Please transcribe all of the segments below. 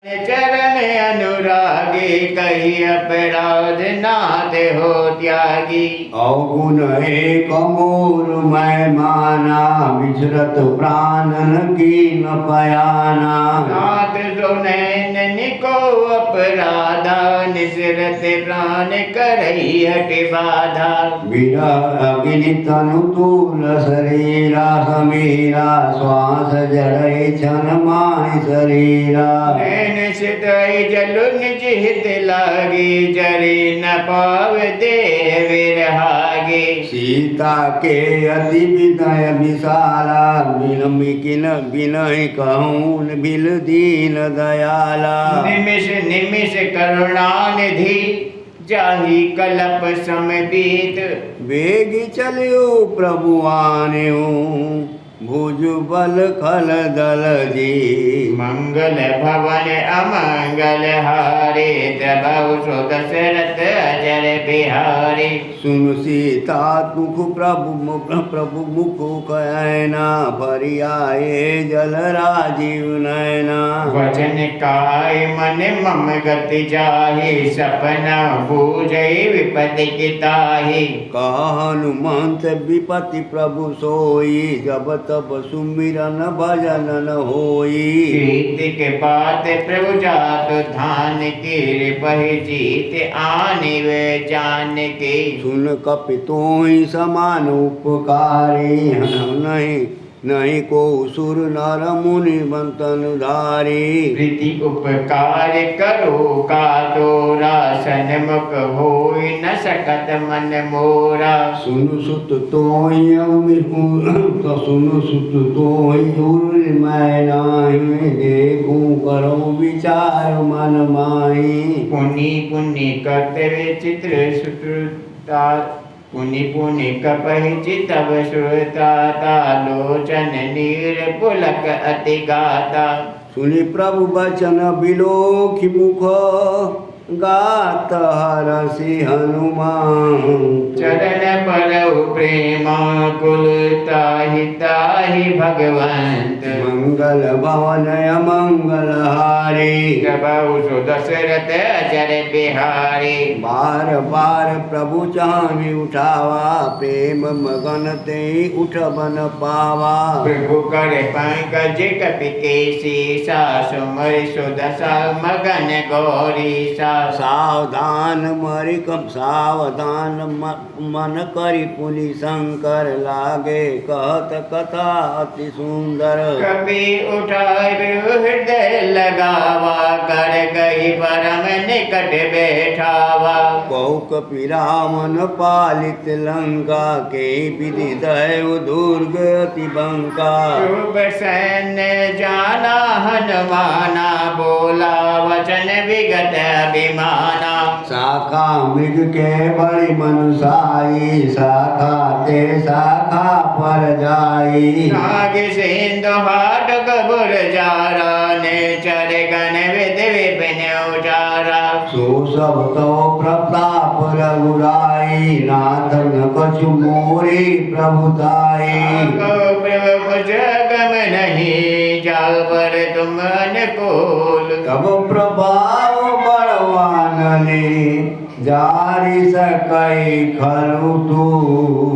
चरण अनुरागी कही अपराध नाथ हो त्यागी। अवगुण एक मोर मैं माना विचरत प्राणन की न पयाना। नाथ सुनैन निको अपराधा निसरत प्राण करई हट बाधा। विरह तनु तूल शरीरा समीरा श्वास जड़े क्षण माहि शरीरा। सितई जलु निज हित लागी जरी न पाव दे विरहागी। सीता के अति विनय विशाला बिन विनय कहूँ बिल दीन दयाला। निमिष निमिष करुणा निधि जाहि कलप सम बीत। वेग चलियो प्रभु आन्यो भुज बल खल दल जी। मंगल भवन अमंगल हारे तबु सो दशरथ अजर बिहारी। सुन सीता दुख प्रभु मुख कहना भरी आए जल राजीव नैना। वचन काय मन मम गति जाहि सपना बूझई विपति की ताहि। कह हनुमंत विपति प्रभु सोई जब तब सुमिरन भजन न होई। प्रीति के बात प्रभु जात धान की रिपहि जीत आनि वे जान के। सुन कपि तोहि समान उपकारी नहीं को सुर नर मुनि बंतन धारी। प्रीति उपकार करो का तोरा सन्मुख होई न सकत मन मोरा। सुनु सुत तोहि मैं नाही देखूं करो विचार मन माही। पुनि पुनि कर्तव्य चित्र सुत्रता पुनि पुनि कपहि चितव श्रुता। तालोचन नीर पुलक अति गाता। सुनि प्रभु बचन बिलोखि मुख गात हरसि हनुमान। चरण परउ प्रेमाकुल ताहि ताहि भगवंत। मंगल भवन अमंगल हारी प्रभु सो दशरथ अजर बिहारी। बार बार प्रभु चाहि उठावा प्रेम मगन ते उठ बन पावा। प्रभु कर पंकज कपि केसी सा सुमरि सुदशा मगन गौरी सा। सावधान सावधान मन करि पुनि शंकर लागे कहत कथा अति सुंदर। कपि उठाए हृदय लगावा कर गई परम निकट बैठावा। कहु कपि रावण पालित लंका के विधि दैव दुर्ग अति बंका। शुभ सैन्य जाना हनुमाना बोला वचन विगत अभिमाना। शाखा मृग के बड़ी मनुषाई शाखा ते शाखा पर जाई। नाग सिंधु हाट कबुर जारा ने चर गण विध विपिन उजारा। सो सब तो प्रताप रघुराई नाथ न कछु मोरी प्रभुताई। प्रभु जगम नहीं जाल पर तुम अनुकूल। तब प्रभाव बड़वानले जारी सकई खलु तू।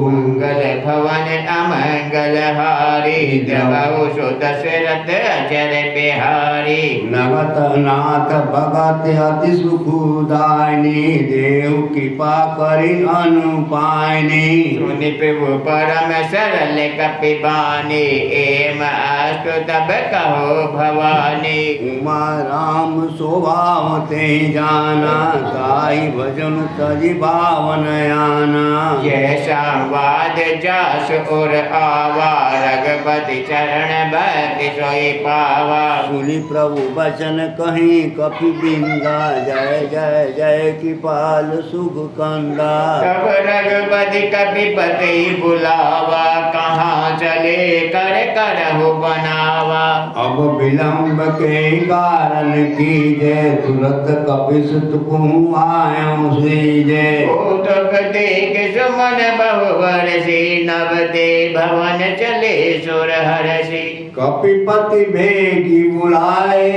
मंगल भवन अमंगल हारी प्रभु सो दशरथ अजर बिहारी। नगत नाथ भगत अति सुखदायनी देव कृपा करि अनुपायनी। सुनि प्रभु परम सरल कपि बानी एम अस्तु तब कहो भवानी। उमा राम स्वभाव ते जाना ताहि भजन तजि भावन आना। यह संवाद जास और आवा रघुपति चरण भक्ति सोई पावा। सुनि प्रभु बचन कहीं कपि बिंदा जय जय जय कृपाल सुख कंदा। तब रघुपति कपिपति बुलावा कहाँ चले कर करहु बनावा। अब विलंब के कारण कीजे तुरत कपि सुत पुँ आयो सीजे। कौतुक देख सुमन बहु बरसी नव ते भवन चले सुर हरसी। कपिपति भेगी बुलाए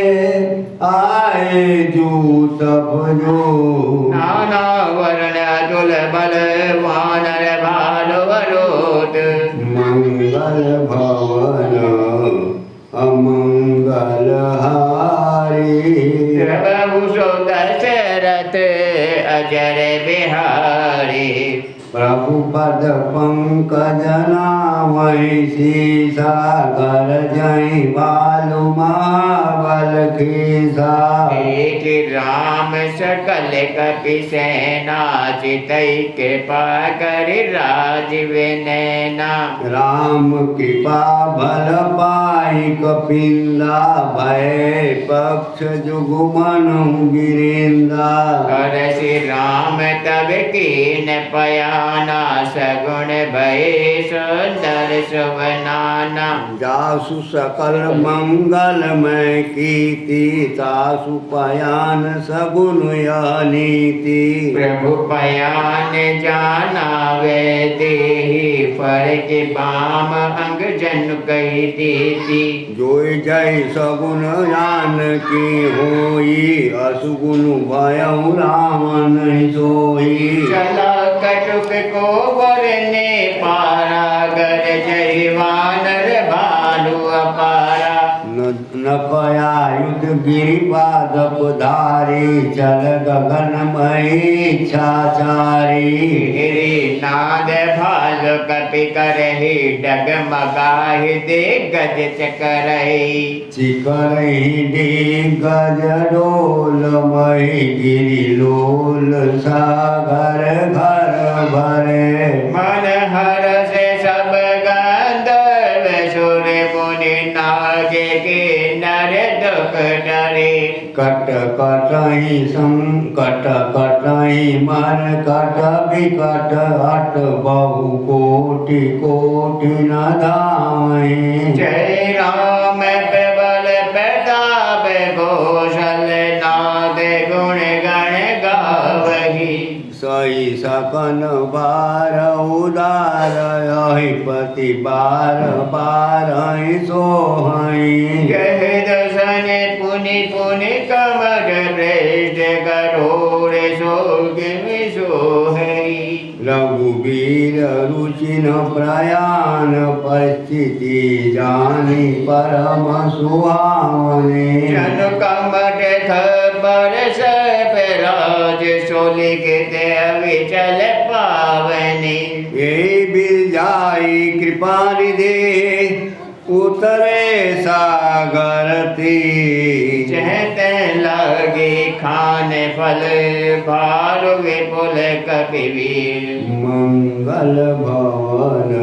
आए जो तब जो नाना वर्ण अतुल बल वानर भालु वरोध मंगल भवन अमंगल हारी प्रभु सो दशरथ अजर बिहारी प्रभु पद पंकज नामहि सागर जय बालु महाबल खीसा एक राम सकल कपि सेना चितई कृपा कर राज विनैना राम कृपा भल पाई कपिंदा भय पक्ष जुगुमन गिरिंदा कर श्री राम तब कीन पयाना सगुण भय सुंदर सुवनाना जासु सकल मंगल में कीर्ति तासु पयान सगुन यह नीति प्रभु पयान जाना वे देहि फर के बाम अंग जन कही देती जोई जय सगुन जान की होई असुगुन भयउ रावण सोई चला कटुक को वरने पारा गर जय वानर भालु अपारा न कया युद्ध गिरिपादप धारी चल गगन मई छाचारी गिरि नाद भालु कपि करहि डगमगाहि दे गज चकरहि चिकरहि दिग्गज डोल मही गिरि लोल सागर घर भरे मन हर से सब गंधर्व सुर मुनि नागे के नर दुख डरे कट कटहि संकट कटहि मन कट विकट हट बहु कोटि कोटि न धावहि जय राम प्रबल प्रताप कौशल नाद गुण गण गावहि सही सकन बार उदार यही पति बार बार सोहई जय दर्शन पुनि पुनि कमर प्रेष्ठ करोड़ सोग सोहई रघुवीर रुचिन प्रयाण परिस्थिति जानी परम सुहावने जन कमट खबर सब राज सोलिखित विचल पावनी ये बिल जाई कृपा निधे उतरे सागर तीर चहत लगे खान फल भालु विपुल कपिवीर मंगल भवन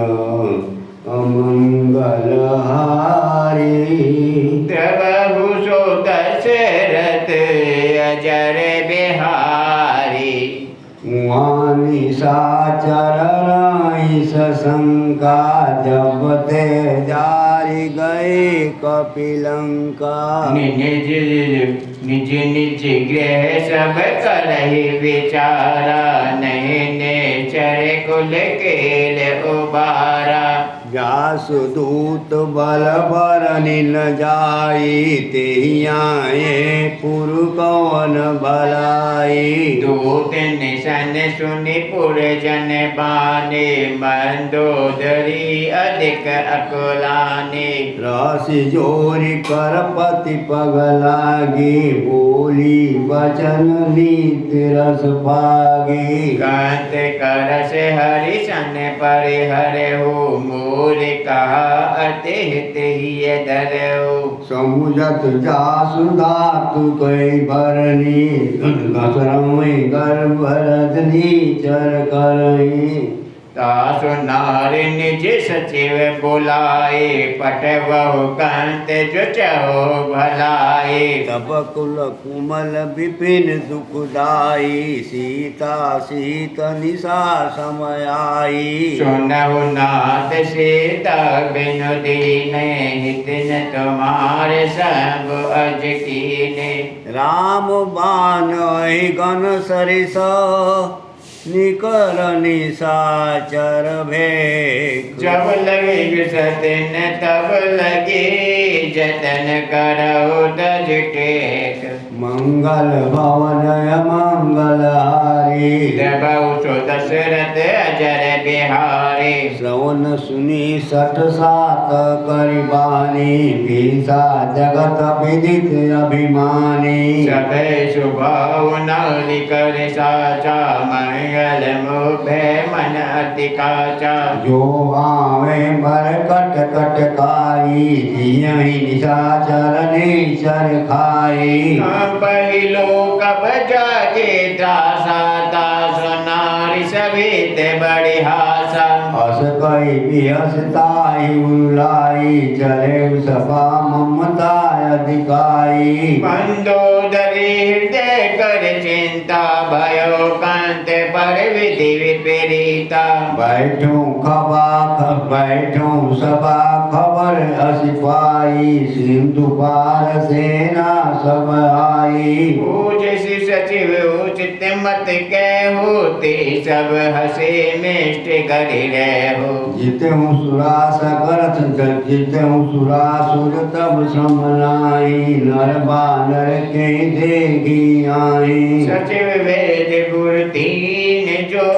अमंगल हारी प्रभु सो दशरथ अजर बिहारी वाणी साचर राई सशंका जब ते जारी गए कपिलंका निज निज निज गृह सब करहि विचारा नहीं ने चर कुल केल उबारा जासु दूत बल बरनि न जाई तेहि आए पुर कवन भलाई दूत निशन सुनि पुर जन बाने मंदोदरी अधिक अकुलाने राशि जोरी करपति पग लागी बोली वचन नीति रस भागी कांत करस हरि सन परिहर हो मोर कहा अति हित ही धरो समुझत जासु धातु कई भरनी घसरमि गर्भ रजनी चर करही तासु नारि निज सचिव बुलाए पटवहु कंत जो चहो भलाए तब कुल कुमल विपिन दुखदाई सीता सीत निशा समयाई सुनहु नाथ सीता बिनु दीने हित न तुम्हारे संग अज कीने राम बान गण सरिस निकर निशाचर भेक। जब लगे सतन तब लगे जतन करो तज टेक। मंगल भवन मंगल हारी देवौ सो दशरथ अजर बिहारी। श्रवण सुनी सठ सात करिबानी भीषा जगत विदित अभिमानी। सभे शुभाव नाली कर साचा मंगल मुभे मन अति काचा। जो आवे भर कट कटकारी जियहि निशाचर निचर खाई। पहिलो कब जाके त्रासा तासो नारी सभी ते बड़ी हासा। हस कई बिहसताई उलाई चले सपा ममता अधिकाई। मंदोदरी हृदय कर चिंता भयो कांत पर विधि विपरीता। बैठूं सभा खबर असिपाई सिंधु पार सेना सब आई। जैसी सचिव उचित मत कह होते सब हसे मिष्ट करी रहो। जितहु सुरा सकरथ जितहु सुरासुर तब समनाई नर बानर के देखी आई। सचिव वेद गुर तीन जो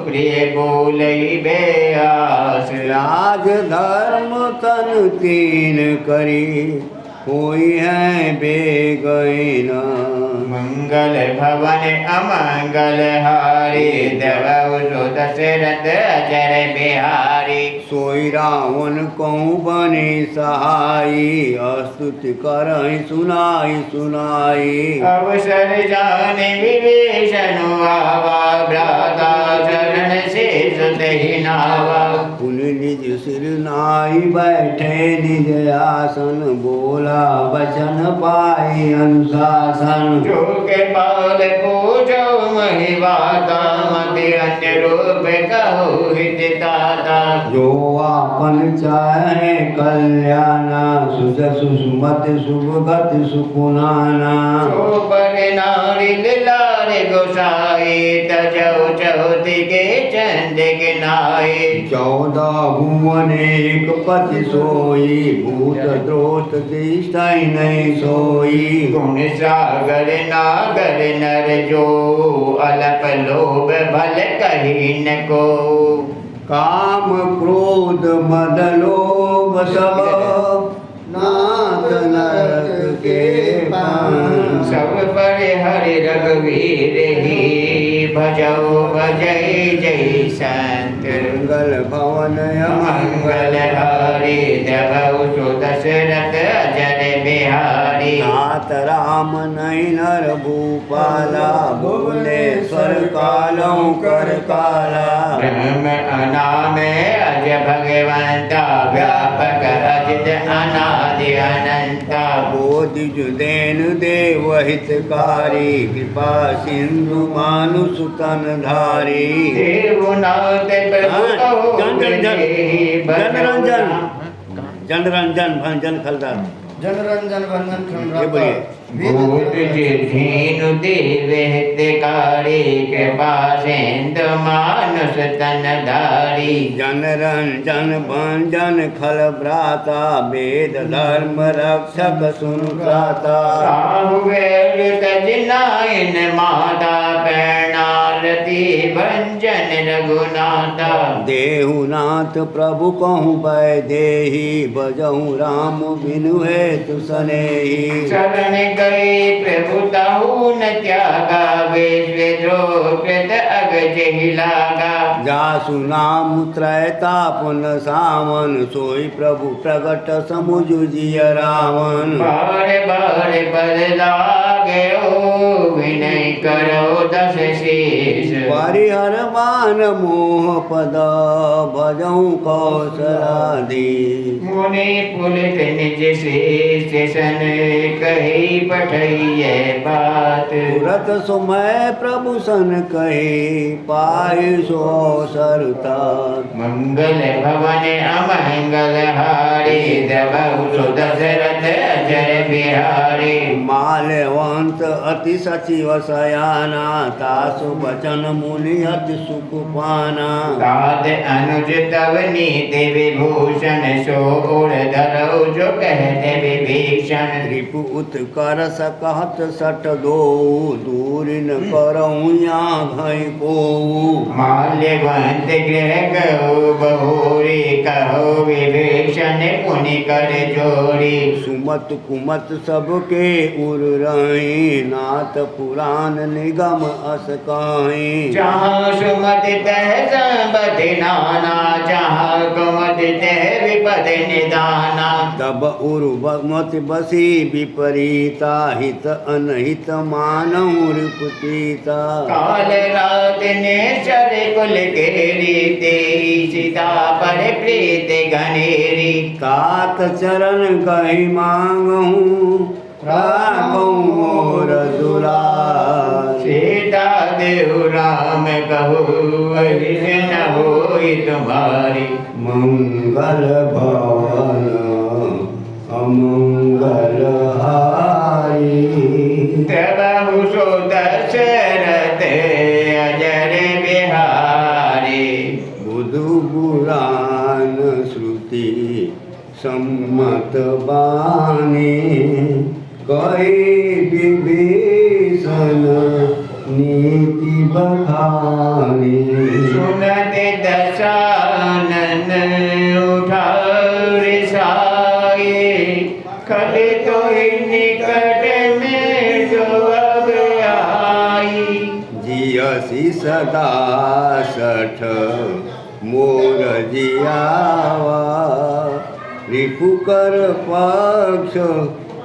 प्रिय बोलई बेआस। राज धर्म तन तीन करी कोई है बेगैना। मंगल भवन अमंगल हारी देवौ सो दशरथ अजर बिहारी। सोई रावण कहूँ बने सहाई स्तुति करहि सुनाई। अवसर जाने विभीषण आवा भ्राता शरण से सुतहि नावा। पुन निज सिर नाई बैठे निज आसन बोला वचन पाई अनुशासन। जो के पाल पूजो महिवाता मति अन्य रूप कहो हितदाता। जो आपन चाहे कल्याणा सुजसु सुमति सुभगति सुकुनाना। जो पर नारी लारे गोसाई तजौ चौथी के चंद के नाई। 14 भुवन एक पति सोई भूत द्रोत दिष्टाई नहीं सोई। गुण सागर नागर नर जो अलप लोभ भल कही न को। काम क्रोध मद लोभ सब नाथ नरक के पान। सब पर हरि रघुवीर ही भजौ भजई जय संत। मंगल भवन मंगल हारी देवौ सो दशरथ अजर बिहारी। नाथ राम नैनर भूपाला भुवनेश्वर कालों कर काला। ब्रह्म अनाम अज भगवंता व्यापक अजित अनादि अनंता। बोधिज देन देव हितकारी कृपा सिंधु मानुष तन धारी। देवनाथ जनरंजन भंजन खलदार जनरंजन भंजन ये बोलिए। भूत धीनु देव हितकारी कृपा सिंधु मानुष तन धारी। जन रंजन भंजन खल भ्राता वेद धर्म रक्षक सुनता। साहु वेद तज नायन माता पैणारती भंजन रघुनाथा। देहुनाथ प्रभु कहूँ देही बजहूँ राम बिनु हेतु सनेही। शरण गए प्रभु ताहू न त्यागा विद्रोह कृत अगज ही लागा। जासु नाम त्रैतापन सावन सोई प्रभु प्रगट समुझ जिय रावण। बार बार पद लागे ओ विनय करो दस शीश। परिहर मान मोह पद भजऊँ कौशलाधीश। मुनि पुलित निज शीश सन कही पठइये बात। तुरत सुमय प्रभु सन कही पाई सो सरता। मंगल भवन अमंगल हारी देवौ सो दशरथ अजर बिहारी। माल्यवंत अति सच सचिव सयाना तासु बचन मुनि अति सुख पाना तात अनुज तव नीति विभूषण सो उर धरौ जो कहते विभीषण रिपु उत्कर सकहत सट दो दूर न करऊँ या घई को माल्यवंत गृह गौ बहुरी कहो विभीषण पुनि कर जोड़ी सुमत कुमत सबके उर रही नाथ पुराण निगम अस कहीं जहाँ सुमति तह संबति नाना जहाँ कुमति तह विपद निदाना तब उर्वमत बसी विपरीता हित अनहित मानव रिपुतीता काल रात ने चर कुल केरी तेरी सीता पर प्रीत घनेरी तात चरण कही मांगूं राखूं मोर दुलार सीता देव राम कहू अहिर न होई तुम्हारी मंगल भवन अमंगल हारी तब सो दशरथ अजर बिहारी बुधु पुराण श्रुति सम्मत बानी कई विभीषण नीति बखानी सुनते दशानन उठाए साये खले तो निकट में जो अब आई जियसी सदा सठ मोर जियावा रिपुकर पक्ष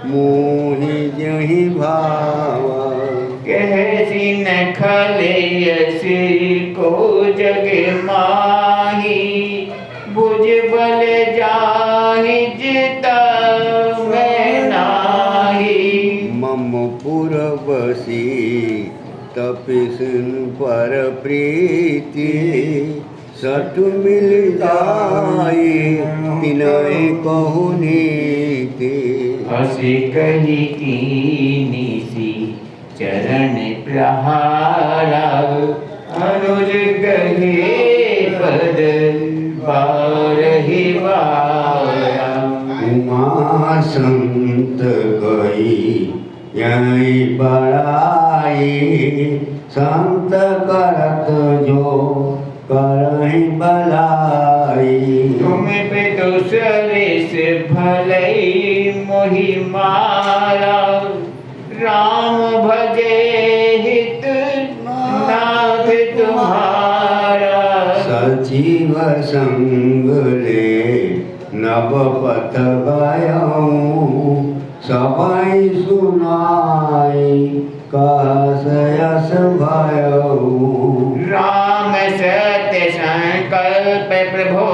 मोहि जहि भावा कहसी न खलेयसी को जग माही बुझ बल जाहि जिता मैं नाही मम पुर बसी तपिसन पर प्रीति सठ मिल जाई तिनय कहु नीति हसी कही कीनीसी चरण प्रहारा अनुज गहे पद बारहि बारा उमा संत गई यही बड़ाई संत करत जो करहि भलाई तुम पे दूसरे से भलई मोहि मारा राम भजे हित नाथ तुम्हारा सचिव संग ले नव पथ गयऊँ सबई सुनाई कहस भयऊँ राम सत्य संकल्प प्रभु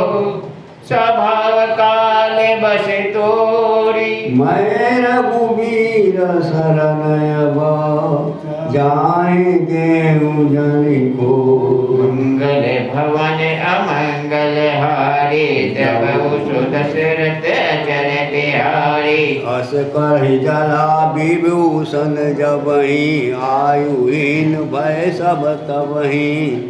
स्वभाव काल बस तोरी मैं रघुवीर शरणयब जाएंगे जन को मंगल भवन अमंगल हारी तब दशरथ अचर बिहारी अस कहि जला विभूषण जबहि आयुहीन भय सब तबहि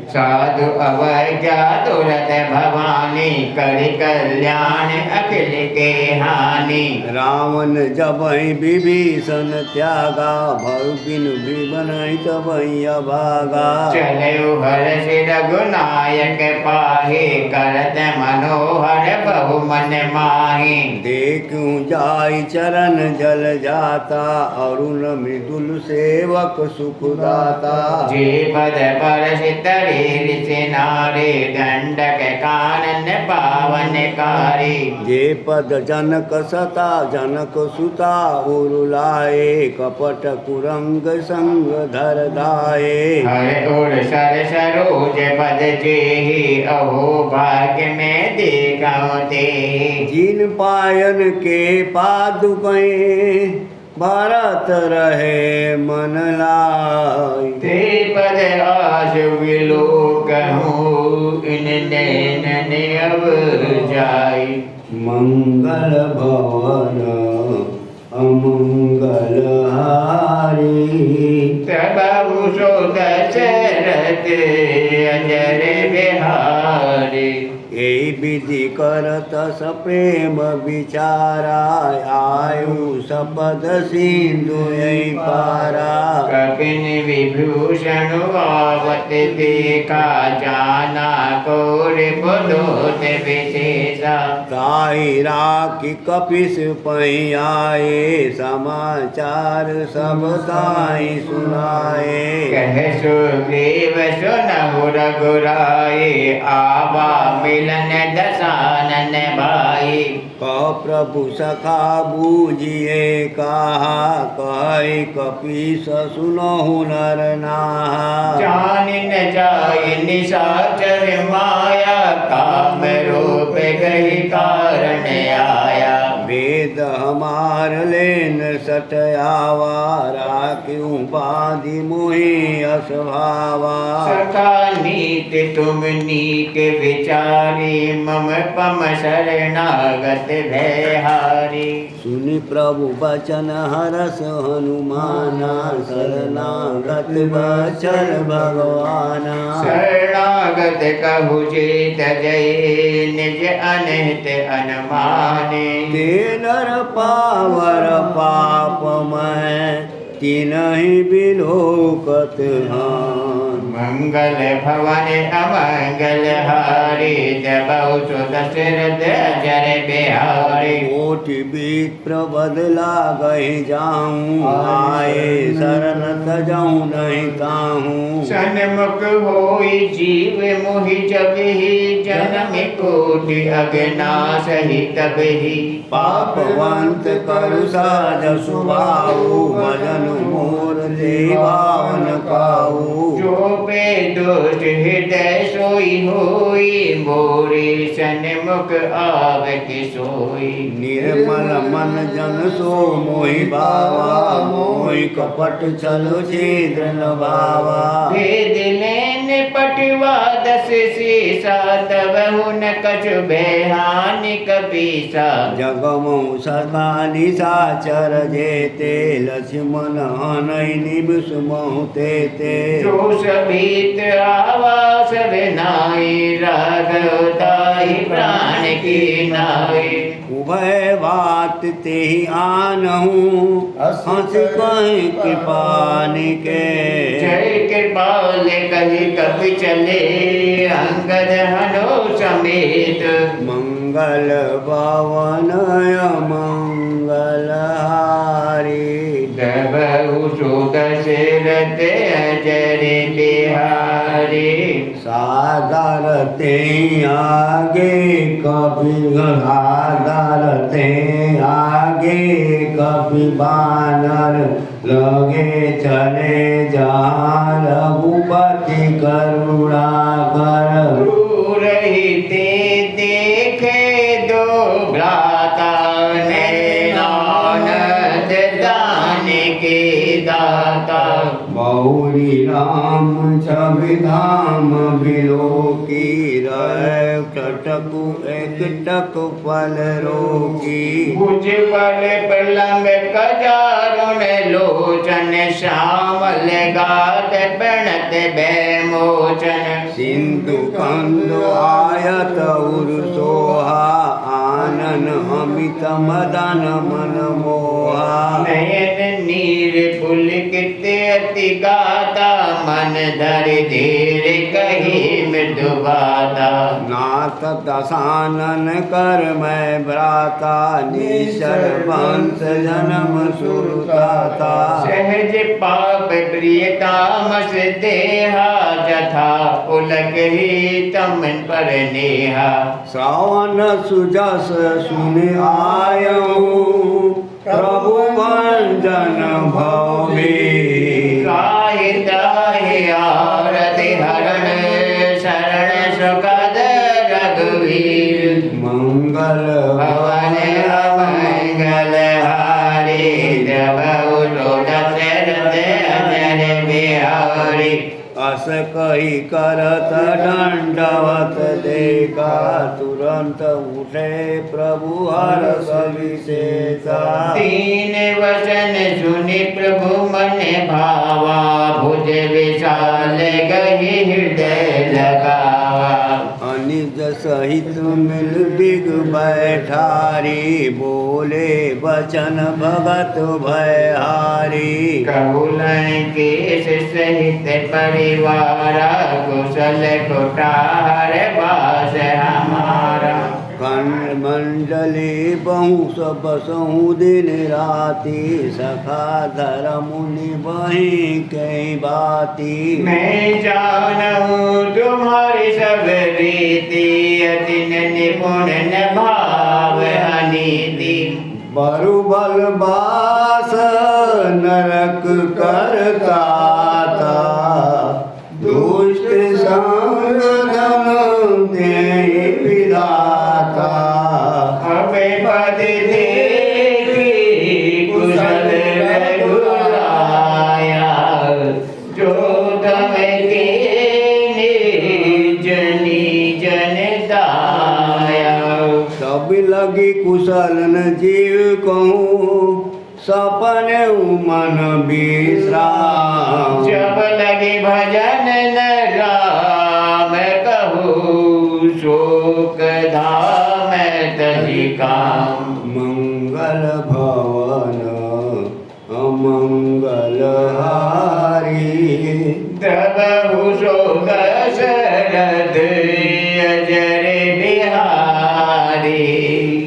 साधु अवज्ञा तुरत भवानी करि कल्याण अखिल के हानि रावण जबहि विभीषण त्यागा भव बिनु विबनहि तबहि अभागा चलो हर्ष रघुनायक पाहे करत मनोहर बहु मन माहे देखूं जाई चरण जल जाता अरुण मृदुल सेवक सुख दाता जे पद परस तरीर से नारे दंडक कानन पावन कारी जे पद जनक सता जनक सुता उरुलाए कपट कुरंग संग धर दाए हर उर सर सरोज पद जेहि अहो भाग्य में देखौ ते जिन पायन के पादुकैं भरत रहे मन लाई ते पद आस विलो कहूँ इन नैनन अब जाई मंगल भवन अमंगल हारी। तब सो दशरथ अजर बिहारी। ये विधि करत सप्रेम विचारा आयु सपद सिंधु यही पारा। कपिन विभूषण आवत देखा जाना कौर बलोत विशेषा। ताई राखी कपिस पही आए समाचार सब ताई सुनाए। कह सुग्रीव सुनहु रघुराई आवा मिलन दशानन भाई। कह प्रभु सखा बूझिए कहा कहि कपीस सुनहु नर नाहा। जान न जाय निशाचर माया काम रूप गही कारण आया। वेद हमार लेन सटयावा राख्यूं बाधि मोहि असभावा। सखा नीत तुम नीक विचारी मम पम शरणागत भयहारी। सुनि प्रभु बचन हरस हनुमाना शरणागत बचन भगवाना। शरणागत कहु जेत जय निज अनहित अनुमाने। ते नर पावर पाप मैं तिनहि बिलोकत हान। मंगल भवन अमंगल हारी जबौ सो दशरथ अजर बिहारी। कोटि बीत प्रबदला गहि जाऊं आए शरण तजऊं नहीं ताहूं। सन्मुख होई जीव मोहि जगहि जन्म कोटि अगनाश ही तबहि। पापवंत करु साज सुभाऊ भजन मोर देवान काऊ। जो पे दुष्ट हृदय सोई होई मोरे सन्मुख आवत सोई। निर्मल मन जन सो मोहि भावा मोहि कपट छल छिद्र न भावा। भेद लेन पटवा दस सीसा तब हुन कछु बेहानि कपीसा। जगमौ सदा निशाचर जेते लक्ष्मण हनहि निबसुमहु तेते। जो सभीत आवास नाई राघव ताहि प्राण की नाई। उभय बात तेहि आनहु हंस कहि कृपा निके। जय कृपाल कहि कपि चले अंगद हनो समेत। मंगल भवन मंगल हारी। दबहु सो दशरथ अजर बिहारी। सादर ते आगे कपि सादर ते आगे कपि बानर लगे चले जहाँ रघुपति करुणा कर। क्रूर हिते देखे दो भ्राता नैनानद दान के दाता। बहुरी राम छवि धाम बिलोकी रह टटकु एक टक पल रोकी। भुज बल प्रलंब कजारुण लोचन श्यामल गात प्रणत भयमोचन। सिंधु कंद आयत उर सोहा आनन अमित मदन मन मोहा। नयन नीर पुलकित अति गाता मन धर धीर कही मृदु बाता। नाथ दशानन कर मैं भ्राता निशर वंश जन्म सुरताता। सहज पाप प्रियतामस देहा जथा पुलक ही तम पर नेहा। श्रवण सुजस सुन आयऊं प्रभु भंजन भवे। गाहि ताहि आरति हरण शरण सुखद रघुवीर। मंगल भवन अमंगल हारी जबउ सो दशरथ अजर बिहारी। अस कही करत दंडवत देखा तुरंत उठे प्रभु हर्ष विशेषा। तीन वचन सुनि प्रभु मन भावा भुज विशाल गही हृदय लगावा। अनिज सहित मिल बिग बैठारी बोले वचन भगत भयहारी। कहुलय केश सहित परिवारा कुशल कुटार बास हमारा। खंड मंडली बहु सब बसहु दिन राति सखा धर मुनि बही कई बाती। मैं जानूं तुम्हारी सब रीति अति निपुण न भाव अनीति। बरु बल बास नरक करता दुष्ट संग धन दे विधाता। अबे पद देखी कुशल रघुराया जो तम के निज निजन दाया। सब लगी कुशल न जीव कहूँ सपन मन विश्राम। जब लगे भजन न राम कहूँ शोक धाम तहि काम। मंगल भवन अमंगल हारी द्रवहु शोक शरद अजर बिहारी।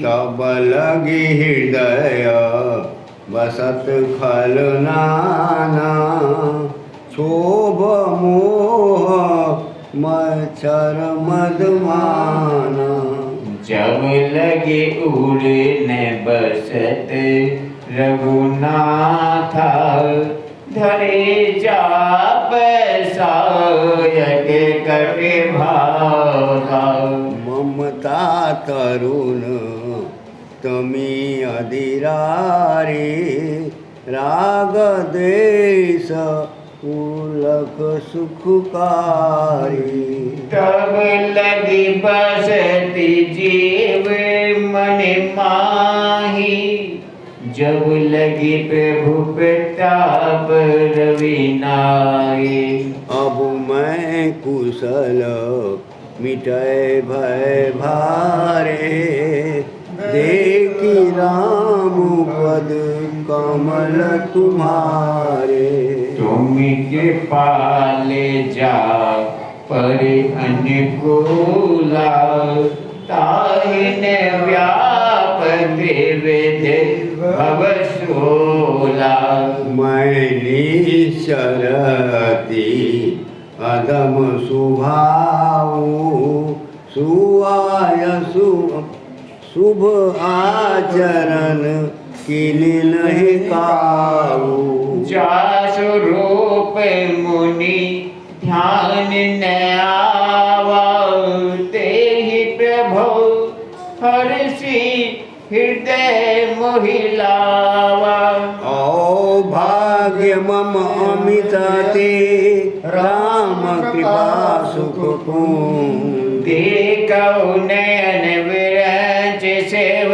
तब लगी हृदय बसत खल नाना क्षोभ मोह मच्छर मधुमाना। जब लगे उड़ने बसत रघुनाथ धरे चाप सायक कटे भागा। ममता तरुण तमी अधिरारी राग देश उलख सुखकारी। तब लगी बसती जीव मन माही जब लगी प्रभु प्रताप रविनाई। अब मैं कुशल मिटय भय भारे देखी राम पद कमल तुम्हारे। तुम के पाले जा पर अनुकूला ताहिन व्याप त्रिविध भवशूला। मैं निश्चरति अदम सुभाऊ सुआयसु शुभ आचरण किनि नहीं काऊ। जासु रूप मुनि ध्यान न आवा तेहि प्रभु हर्षि हृदय मोहिलावा। ओ भाग्य मम अमित ते राम कृपा सुख देखौ नयन विरंच सेव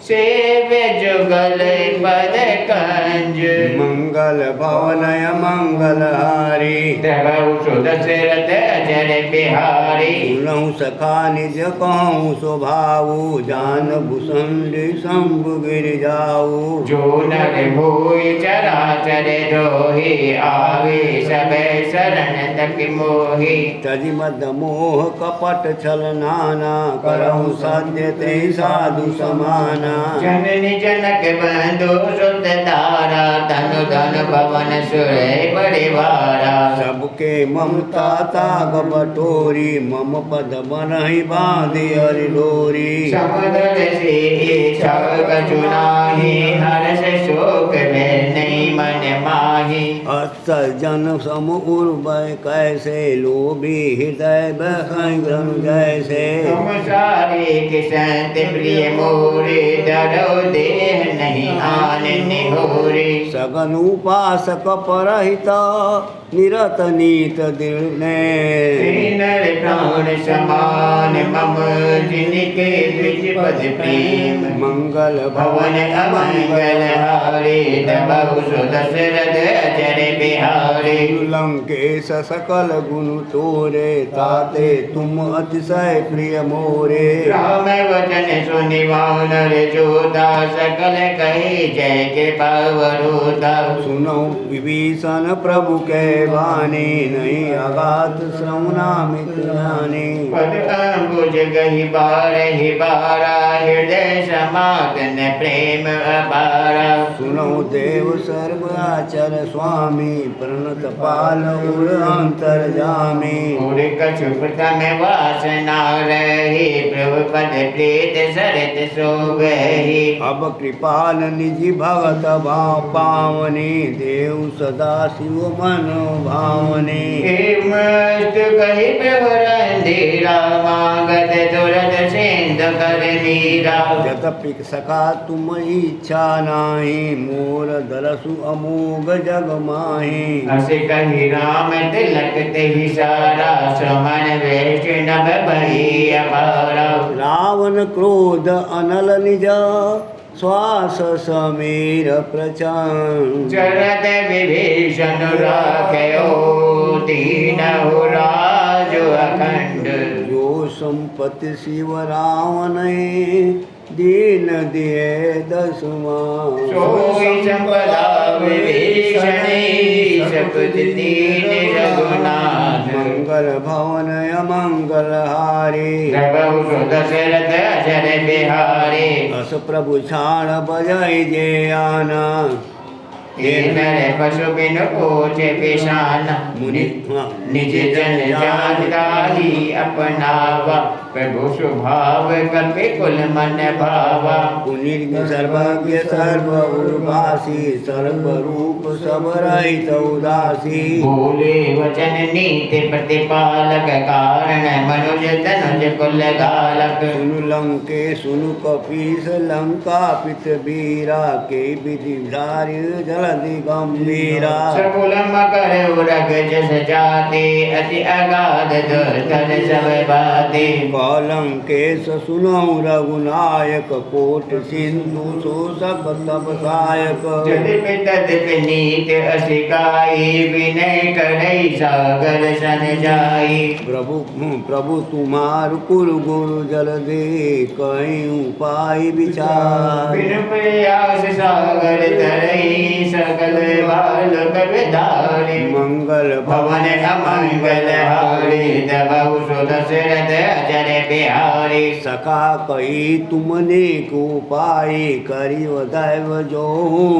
सेव जुगल पद कंज। मंगल भवनय मंगल हारी द्रवहु सुदशरथ अजर बिहारी। सुनहु सखा निज कहूँ स्वभाऊ जान भूषण शंभु गिर जाऊ। जो नर भूय चराचर द्रोही आवे सब शरण तक मोहि। तजि मद मोह कपट छल नाना करहु साध्य ते साधु समाना। जननी जनक बंधु सुत धारा धनु धन भवन सुर परिवारा। सबके ममता ताग बटोरी मम पद बनहि बांधि हरि डोरी। समुद्र से छल कछु नाही हर्ष शोक में नहीं मन माही। नाही। जन सम उर्वय कैसे लोभी हृदय ग्रहण जैसे। तुम सारे के संत प्रिय मोरे डरो देह नहीं आन निहोरे। सगन उपासक परहित निरत नीत निर्णय। नर प्राण समान मम जिनके द्विज पद प्रेम। मंगल भवन अमंगल हारे तबहु सो दशरथ अजर बिहारे। लंकेश सकल गुण तोरे ताते तुम अतिशय प्रिय मोरे। राम वचन सुनि वानर जोधा सकल कहे जय कृपा वरोधा। सुनो विभीषण प्रभु के वाणी नहीं अगाध श्रवणामित जाने। पद अंबुज गहि बारहि बारा हृदय समागन प्रेम अपारा। सुनो देव सर्व आचर स्वामी प्रणत पाल उर अंतर जामी। उर कछु प्रथम वासना रही प्रभु पद प्रीत सरत सोबहि। अब कृपाल निज भगत भाव पावनी देव सदा शिव मन भावनी। मस्त कहि प्रभु रंधीरा मांगत तुरत सिंधु कर नीरा। जतपि सका तुम इच्छा नाही मोर दरसु अमोघ जग माही। हस कहि राम तिलक तेहि सारा समन वैष्णव भई अपारा। रावण क्रोध अनल निज श्वास समीर प्रचंड। चरत विभीषण राख्यो दीनहु राजु अखंड। जो संपत्ति शिव रावण दीन दिए दसमा। सोई संपदा विभीषणे सपद दीन रघुनाथ। मंगल भवन अमंगल हारे प्रभु सो दशरथ अजर बिहारे। अस प्रभु छाण बजाई जे आना। नर पशु बिनु पूछे पिशान। मुनि निज जन जानताहि अपनावा। प्रभु स्वभाव कपि कुल मन भावा। पुनिर्ग सर्वज्ञ सर्व उर्वासी सर्व रूप सब रहित उदासी। बोले वचन नीति प्रतिपालक कारण मनुज तनुज कुल गालक। सुनु लंके सुनु कपीस लंका पित बीरा के विधि धार्य जलधि गंभीरा। सकुल मकर उरग जस जाते अति अगाध दुर्धर सब बाते। लंकेश सुनो रघुनायक कोट सिंधु शोषक तप सायक। यद्यपि तद्यपि नीत असिकाई विनय करई सागर सन जाई। प्रभु तुम्हार कुल गुरु जल दे कहीं उपाय विचार। बिनु प्रयास सागर तरई सकल बालक विधारी। मंगल भवन अमंगल हारी तबहु सो दशरथ अजर बिहारी। सखा कही तुमने को पाई करी दैव जो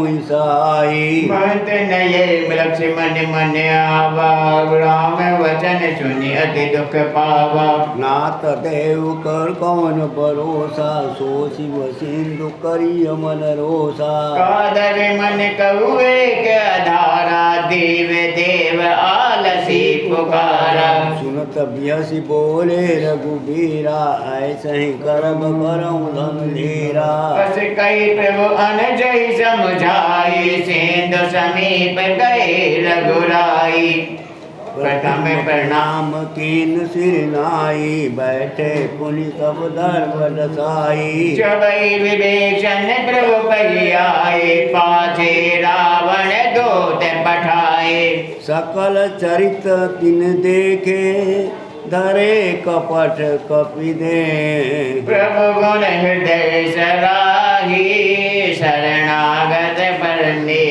ईसाई। मत नये लक्ष्मण मन आवा राम वचन सुनि अति दुख पावा। नाथ देव कर कौन भरोसा सो शिव सिंधु करिय मन रोसा। कादर मन कहुए के आधारा देव देव आलसी पुकारा। सुनत बियसी बोले रघुबीरा ऐसे ही कर्म करऊं धीरा। बस कई प्रभु अनजय समझाई सिंधु समीप गए रघुराई। प्रथम प्रणाम कीन सिर नाई बैठे पुनि सब धर्म दसाई। जबई विभीषण प्रभु पहि आए पाछे रावण दूत पठाए। सकल चरित तिन देखे धरे कपट कपि दे। प्रभु गुण हृदय सराही शरणागत परने।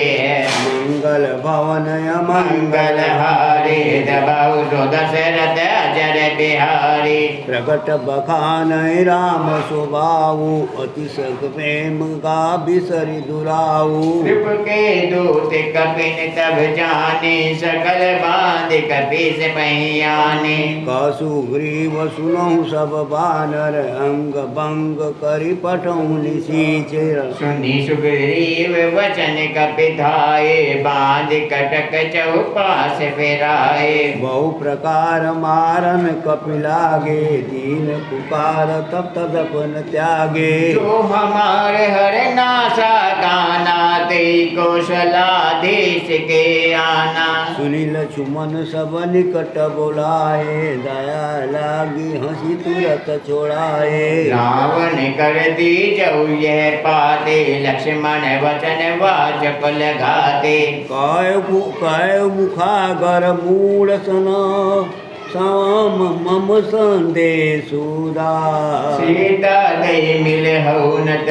मंगल भवन अमंगल हारे तबहु सो दशरथ अजर बिहारी। प्रगट बखान राम स्वभाऊ अति सग प्रेम का बिसरि दुराऊ। कृप के दूत कपिन तब जाने सकल बांध कपीस पहियाने। कसुग्रीव सुनहु सब बानर अंग भंग करि पठहु निसीचर। सुनी सुग्रीव वचन कपिधाये बांध कटक चौपास फिराए। बहु प्रकार मारन कपिलागे दीन पुकार तब तदपन त्यागे। जो हमारे हर नासा गाना ते कौशलाधीश के आना। सुनी लक्ष्मण सब निकट बोलाए दया लागी हंसी तुरत छोड़ाए। रावण कर दी जऊ यह पाते लक्ष्मण वचन वाचक लगाते। काय मुखागर मूल सन साम मम संदेशुदा। सीता दई मिल हौनत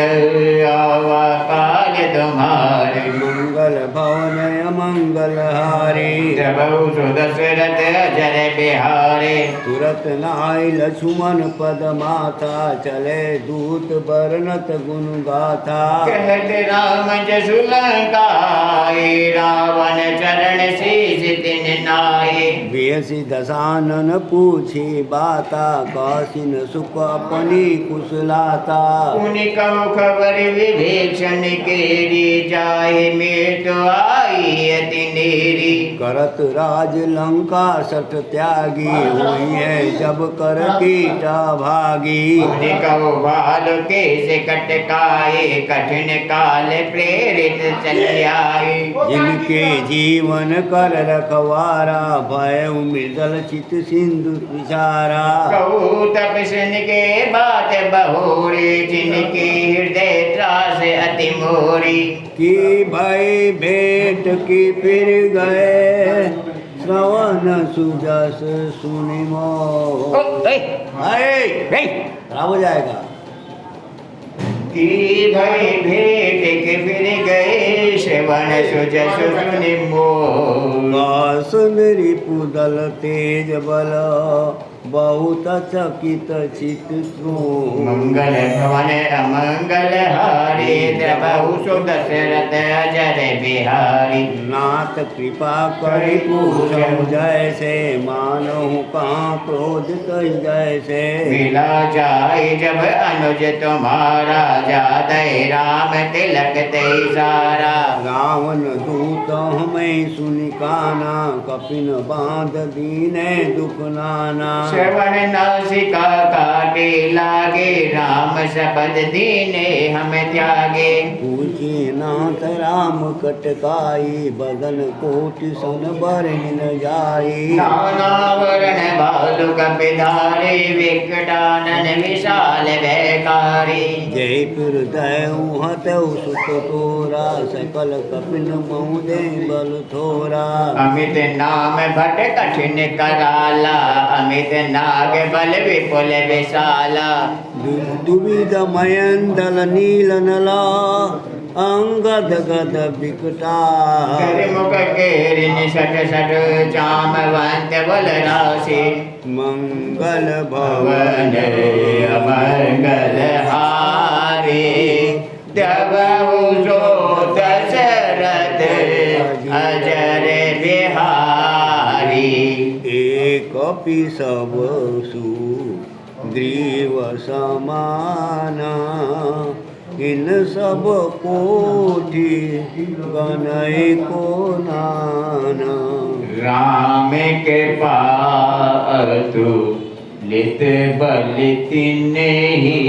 आवा काल तुम्हारे। मंगल भवन अमंगल हारे। प्रभु सुदशरथ अजर बिहारे। तुरत नाय लक्ष्मण पद माथा चले दूत बरनत गुण गाथा। कहत राम जसु लंकाए रावण चरण शीस तिन नाये। बेसी दशानन पूछी बाता कासिन सुख अपनी कुशलाता। पुनि कहु खबर विभीषण केरी जाहि मृत्यु आई अति नेरी। करत राज लंका सठ त्यागी हुई है जब कर कीटा भागी। पुनि कहु बाल केस कटकाए कठिन काल प्रेरित चले आए। जिनके जीवन कर रखवारा भय मृदल चित सिंधु विचारा। कहु तपस्विन के बात बहोरी जिनकी हृदय त्रास अति मोरी। कि भय भेंट की फिर गए श्रवण सुजस सुनि मोह। खराब हो जाएगा। की भय भेंट के फिर गए श्रवण सुजस सुनि मोह। सुन रिपुदल तेज बल बहुत चकित चित मंगल भवन अमंगल हारी द्रवहु सुदशरथ अजर बिहारी। नाथ कृपा करि पूछहु जैसे मानहु कहाँ क्रोधित जैसे। मिला जाय जब अनुज तुम्हारा जादय राम तिलक ते सारा। रावण दूत हमें सुनि काना कपिन बांध दीने दुख नाना। श्रवण नासिका काटे लागे राम शपथ दीने हम त्यागे। पूछे नाथ राम कटकाई बदन कोटि सन बरन जाई। नाना वरण भालु कपिधारे विकटानन विशाल भयकारी। जयपुर दयऊ हतऊ सुत तोरा सकल कपिन महु दे बल थोरा। अमित नाम भट कठिन कराला अमित नाग बल विपुल विशाला। दुविध मयंदल नील नला अंगद गद विकटा। मुख केरिन सठ सठ जामवंत बल राशि। मंगल भवन भवन अमंगल हारे द्रवहु सो दशरथ अजर बिहारी। कपि सब सुग्रीव समाना इन सब कोटि गनय को नाना। राम के पातु लित बल तिन्हि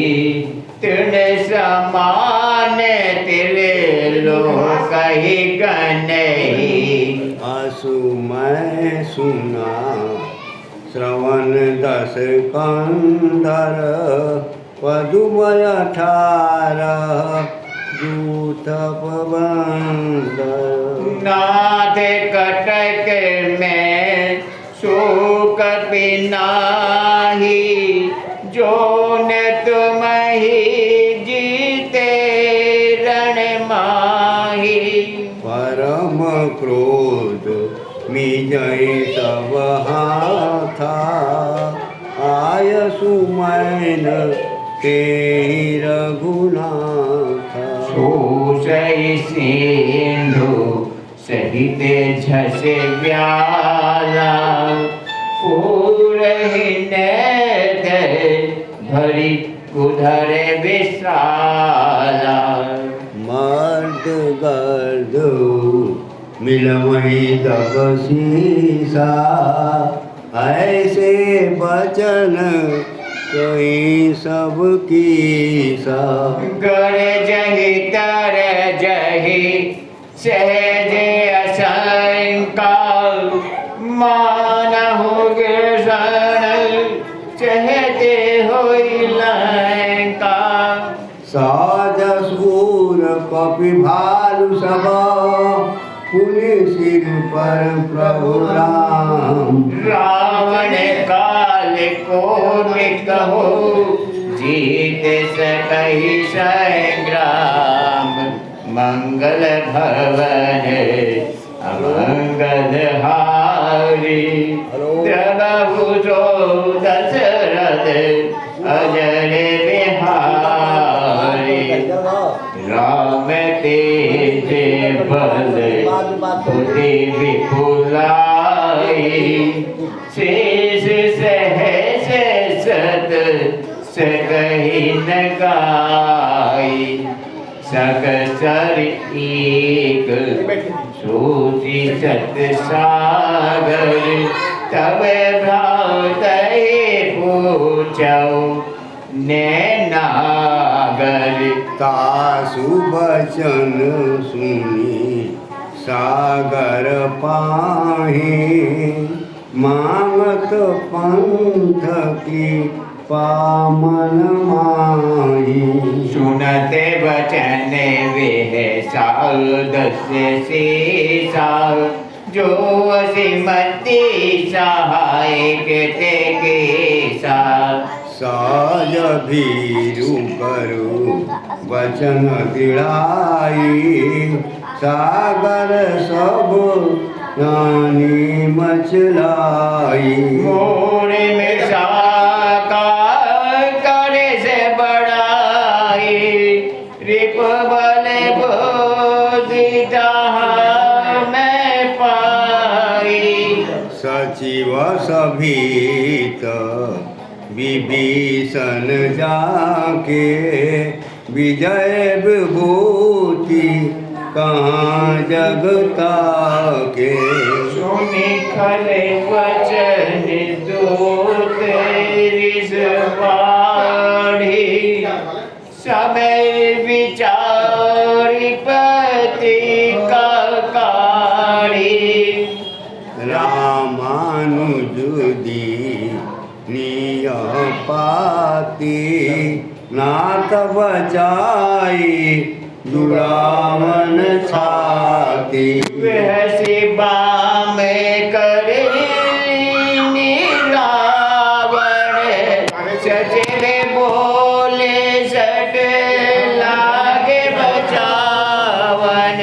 तृण समान तिल लोक ही गनहि। असु मैं सुना श्रवण दस कंधर पदुमय 18 जूथ पवंदर। नाथ कटक में शोक पिनाही जो न तुम ही जीते रण माही। परम क्रोध मिज जय सब हाथा आय सुमैन ते रघुनाथा। सोसई सिंधु सहित झसे व्याला पूरहिन भरी उधर विशाला। मर्द गर्द मिलवही तब सीसा ऐसे बचन कहीं सब कीसा। गर जहि तर जहि सहज असंका मानहु गिरसन चहते होई लंका। साज सूर कपि भालु सब पुनि सिर पर प्रभु राम। रावण काल कोटि कहो जीत सकहि संग्राम। मंगल भवन अमंगल हारी द्रवहु सो दशरथ अजर बिहारी। राम तेज बल बुद्धि विपुलाई शेष सहस सत सकहि न गाई। सकसर एक सोची सत सागर तब भ्रातहि पूछौ नैनागर। तासु बचन सुनी सागर पाहि मांगत पंथ की पामन माही। सुनते वचन वेह सादस्य शेषा जो असिमति सहायक ते केसा। साज भीरु करु वचन दिड़ाई सागर सब नानी मचलाई। मोरे में साका करे से बड़ाई रिप बल बोधि मैं पाई। सचिव सभीत विभीषण जाके विजय विभूति कहाँ जगता के। सुनि खले वचन दूत रिस बाढ़ी समय विचारी पति का काढ़ी। रामानुज दीनिय पाती नाथ बचाई दुरावन छाती। वैसी बाम करे रावण सचिव बोले सट लागे बचावन।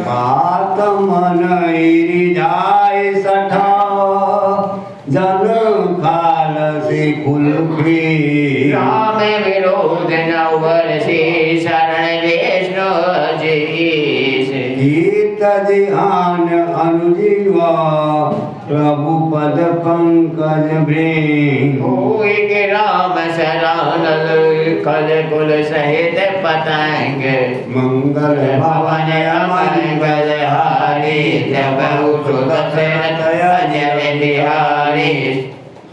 बात मन जाय सठा जन खाल से खुलखी। राम विरोध नवर से शरण विष्णु जीस। गीत ध्यान अनुजीवा प्रभु पद पंकज भृंग। होय के राम शरणल कल कुल सहित पतंग। मंगल भवन अमंगल हारी जबहु सुदशरथ अजर बिहारी।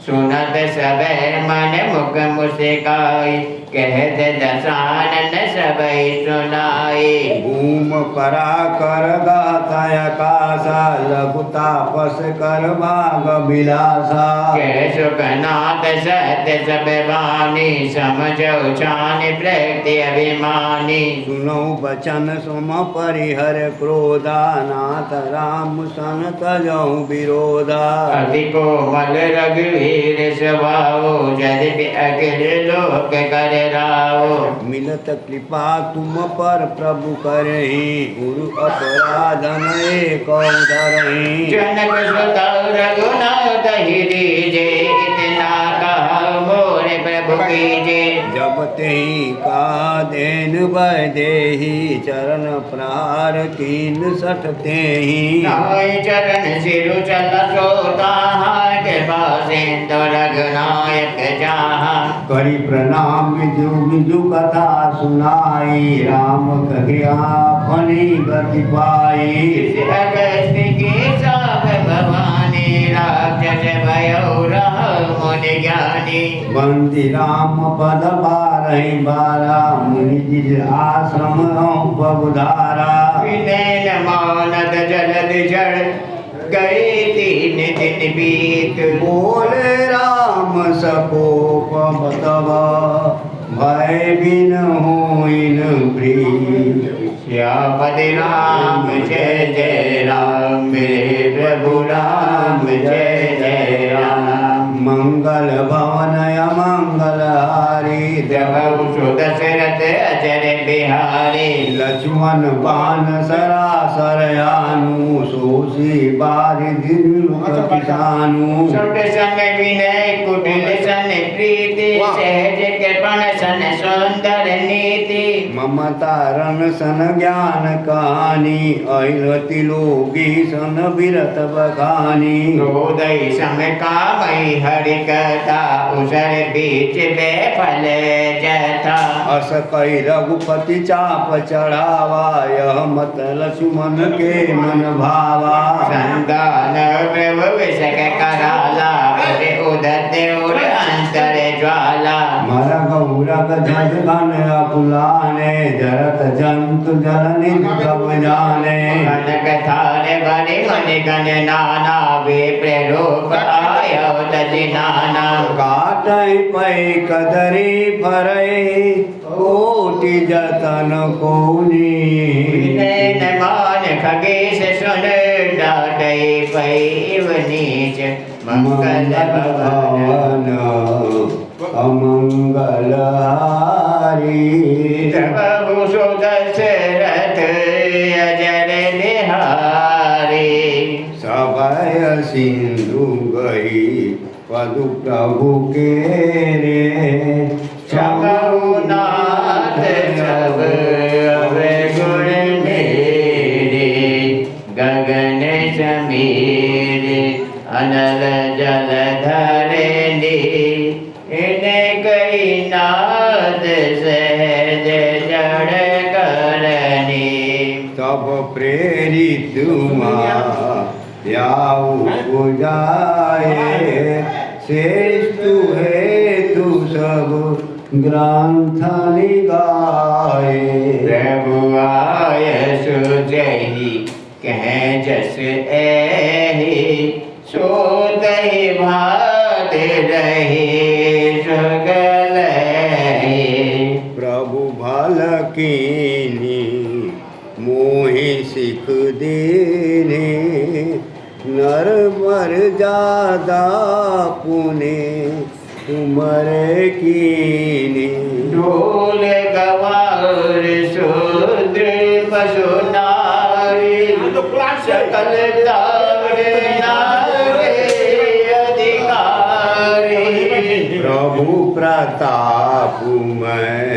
सुनत सब मन मुख मुस्काई कहत दशानन सबई सुनाई। भूम परा कर गाथा आकाशा लघु तापस कर भाग विलासा। कह सुखनाथ सत्य सब वाणी समझो छान प्रकृति अभिमानी। सुनो बचन सुम परिहर क्रोधा नाथ राम सन तजौ विरोधा। अति कोमल रघुवीर शरीर स्वभाव यद्यपि अखिल लोक कर राव। मिलत कृपा तुम पर प्रभु करही गुरु अपराधन एक धरही। जनक सुत रघुनाथ दीजे इतना कहा मोरे प्रभु कीजे। जब तेहि का देन वैदेही चरण प्रहार कीन सठ तेहि। नाय चरण सिरु चल सोता के बासिंदु रघुनायक जहाँ। करी प्रणाम विजु विजु कथा सुनाई राम कहिया फनी गति पाई। अगस्त्य की साख भवानी राक्षस भयो मुनि ज्ञानी। बंदी राम पद बारहि बारा मुनि जिज आश्रम पवधारा। विनय मानद जलद जड़ गए 3 दिन बीत। बोले राम सकोप बतवा भय बिन होइन प्रीत। श्यामति राम जय जय राम मेरे प्रभु राम जय जय राम। मंगल भवन अमंगल हारी जब दशरथ अजर बिहारी। लक्ष्मण बान सरासर आनु सोसी बारिधि किसानु। सुट सन विनय कुटिल सन प्रीति सहज कृपण सन सुंदर नीति। ममता रन सन ज्ञान कहानी अहिलति लोगी सन विरत बखानी। हृदय सम कामई हरि कथा उसर बीच बेफल जथा। अस कई रघुपति चाप चढ़ावा यह मत लक्ष्मण के मन भावा। संतान प्रभु विषक कराला उरे उदत उर अंतर ज्वाला। मर गौरग जज घन अकुलाने जरत जंतु जल निज सब जाने। कनक थार बड़े मन गण नाना वे प्ररूप आयो तजि नाना। काटै पै कदरी फरै कोटि जतन कोनी। नैन मान खगेश सुन डाटै पैव नीच मंगल भवन अमंगल हारी। प्रभु सुदशरथ अजर बिहारी। सभय सिंधु गई पदु प्रभु के रे। नाथ सब अवगुण मेरे गगन समीर अनल जल धरणी। इन कई नाद सहज जड़ करणी। तब प्रेरित याऊ बुझाए श्रेष्ठ हेतु सब ग्रंथ लिगाए। प्रभु आय सुजहि कह जस एहि सोतहि भात रहे सुगल। प्रभु भल कीनी मोहि सिख देने नर बर जादा पुने तुमरे कीनी। ढोल गवार शूद्र पशु नारी सकल तारे नारे अधिकारी। प्रभु प्रताप मैं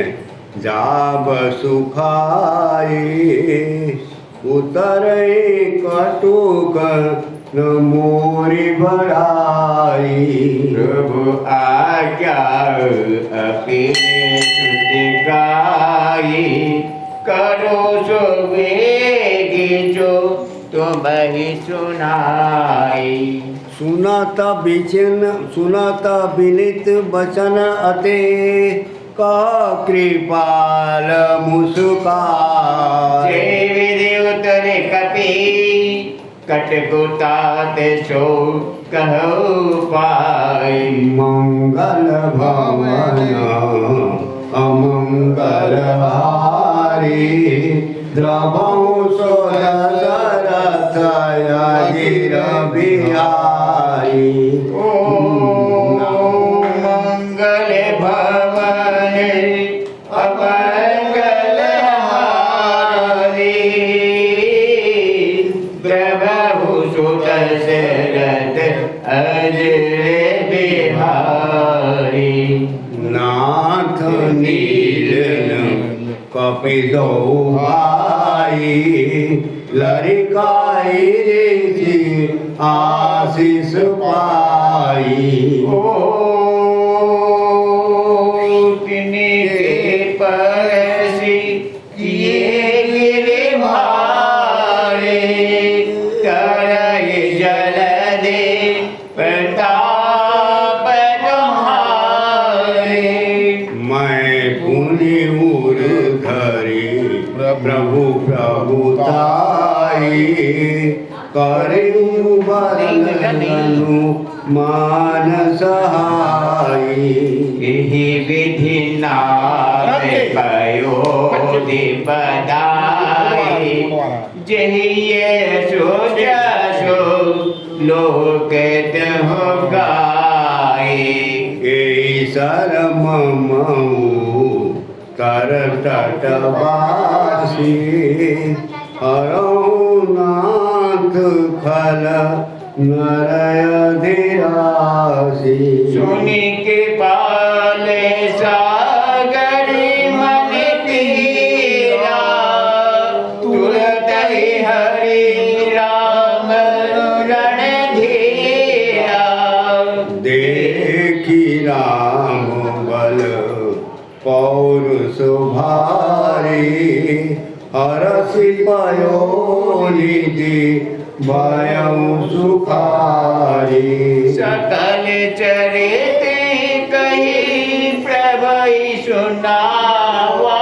जाब सुखाए उतरे कटुक न मोरी बढ़ाई। प्रभु आज्ञा अपने सुत गाई। करो सो वेगी जो तुम ही सुनाई। सुनत विनित बचन अते का कृपाल मुस्काए। विधि उतरे कपि कटकुतात सो कहो पाए। मंगल भवन अमंगल हारी द्रवौ सो दशरथ अजिर बिहारी। ओम रे बिहारी नाथ नीलन कपिदो भाई लरिकाई ऋषि आशीष पाई ओ तिनके परसी किए गिरि भारे करई जल दे प्रताप तुम्हारे मैं पुनि उर धरी प्रभु प्रभुताई करू बरनु मान सहाई यही विधि नाम भयो बदाई जही ये सोजसो लोक हो गाए शरम मऊ कर तटवासी हरनाथ खल नरय धीरासी सुनि के पाले सागरी मन तीरा तुरत ही हरि राम रणधीरा देखी राम बल पौरुष भारी हरसि पयो निधि भयउ सुखारी सकल चरित कही प्रभु सुनावा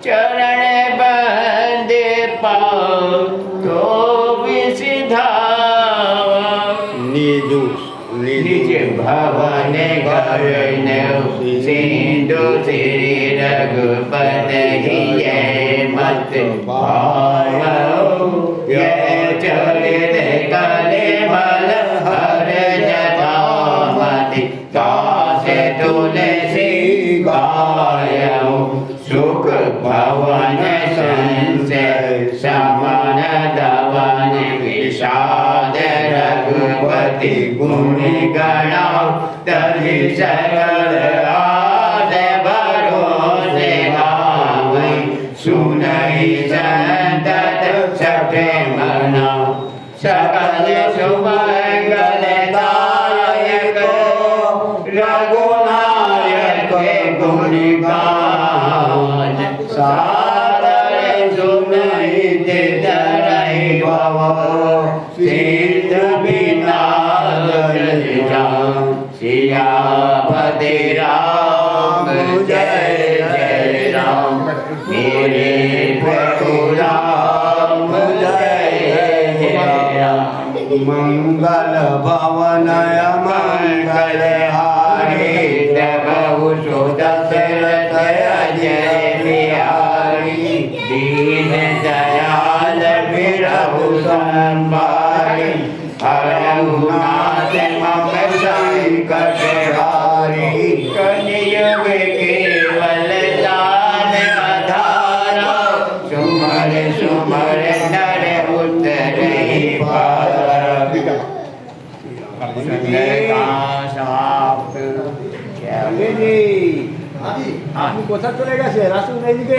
चरण बंद पाओ तो विसिधावा निज भवन गगन सिंधु श्री रघुपति हिय मत भावो यह चरित कले बल हर जटामति दास तुलसी गायौ सुख भवन संसय समन दवन विषाद रघुपति गुण गणाओ तभी सकल आद भरोसे गावै सुनहि संतत सठे मनाओ सकल सुमंगल दायक रघुनायक गुण गान सादर सुनहि धरहि भव सिद्ध विनाश जान सियापति राम जय जय राम मेरे प्रभु राम जय जय राम मंगल भवनय मंगल हारी प्रभु सुदशरथ जय बिहारी दीन दयाल बिरहु संभारी हरहु नाथ मम संकट हारी कलियुग केवल दान आधारा सुमर सुमर नर उतरहि पारा समाप्त কোথা চলে গেছে রাসূল এইদিকে